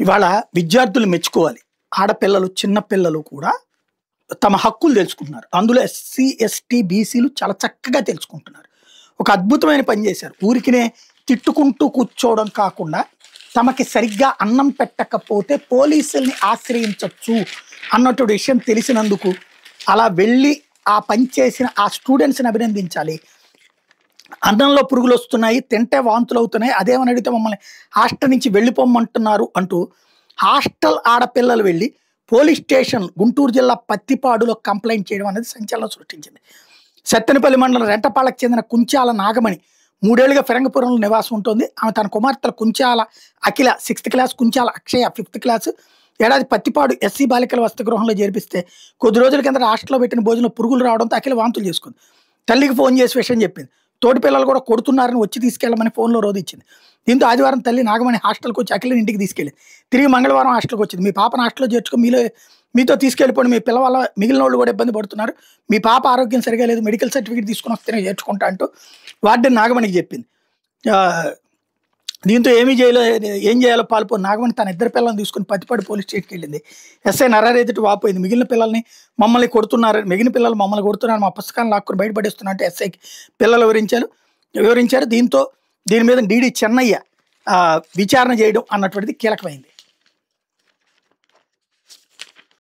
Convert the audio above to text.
ఇవాళ విద్యార్థులు మెచ్చుకోవాలి. ఆడపిల్లలు, చిన్న పిల్లలు కూడా తమ హక్కులు తెలుసుకుంటున్నారు. అందులో ఎస్సీ, ఎస్టీ, బీసీలు చాలా చక్కగా తెలుసుకుంటున్నారు. ఒక అద్భుతమైన పని చేశారు. ఊరికినే తిట్టుకుంటూ కూర్చోవడం కాకుండా తమకి సరిగ్గా అన్నం పెట్టకపోతే పోలీసుల్ని ఆశ్రయించొచ్చు అన్నటువంటి విషయం తెలిసినందుకు అలా వెళ్ళి ఆ పని చేసిన ఆ స్టూడెంట్స్ని అభినందించాలి. అన్నంలో పురుగులు వస్తున్నాయి, తింటే వాంతులు అవుతున్నాయి, అదేమని అడిగితే మమ్మల్ని హాస్టల్ నుంచి వెళ్ళిపోమంటున్నారు అంటూ హాస్టల్ ఆడపిల్లలు వెళ్ళి పోలీస్ స్టేషన్ గుంటూరు జిల్లా పత్తిపాడులో కంప్లైంట్ చేయడం అనేది సంచలనం సృష్టించింది. సత్తెనపల్లి మండలం రెంటపాళ్ళకు చెందిన కుంచాల నాగమణి 3 ఏళ్లుగా ఫిరంగపురంలో నివాసం ఉంటుంది. ఆమె తన కుమార్తెల కుంచాల అఖిల 6th క్లాస్, కుంచాల అక్షయ 5th క్లాస్ ఏడాది పత్తిపాడు ఎస్సీ బాలికల వసతి గృహంలో చేర్పిస్తే కొద్ది రోజుల కింద హాస్టల్లో పెట్టిన భోజనంలో పురుగులు రావడంతో అఖిల వాంతులు చేసుకుంది. తల్లికి ఫోన్ చేసి విషయం చెప్పింది. తోటి పిల్లలు కూడా కొడుతున్నారని వచ్చి తీసుకెళ్ళమని ఫోన్లో రోధించింది. దీంతో ఆదివారం తల్లి నాగమణి హాస్టల్కి వచ్చి అఖిలని ఇంటికి తీసుకెళ్ళింది. తిరిగి మంగళవారం హాస్టల్కి వచ్చింది. మీ పాపను హాస్టల్లో చేర్చుకో, మీతో తీసుకెళ్ళిపోండి, మీ పిల్ల వల్ల మిగిలిన వాళ్ళు కూడా ఇబ్బంది పడుతున్నారు, మీ పాప ఆరోగ్యం సరిగా లేదు, మెడికల్ సర్టిఫికేట్ తీసుకుని వస్తేనే చేర్చుకుంటా అంటూ వార్డెన్ నాగమణికి చెప్పింది. దీంతో ఏం చేయాలో పాల్పో నాగమణి తన 2 పిల్లల్ని తీసుకుని పత్తిపాడు పోలీస్ స్టేషన్కి వెళ్ళింది. ఎస్ఐ నరారెదుటి వాపోయింది. మిగిలిన పిల్లలు మమ్మల్ని కొడుతున్నారు, మా పుస్తకాలను లాక్కుని బయటపడేస్తున్నా అంటే ఎస్ఐకి పిల్లలు వివరించారు. దీంతో దీని మీద డీడీ చెన్నయ్య విచారణ చేయడం అన్నటువంటిది కీలకమైంది.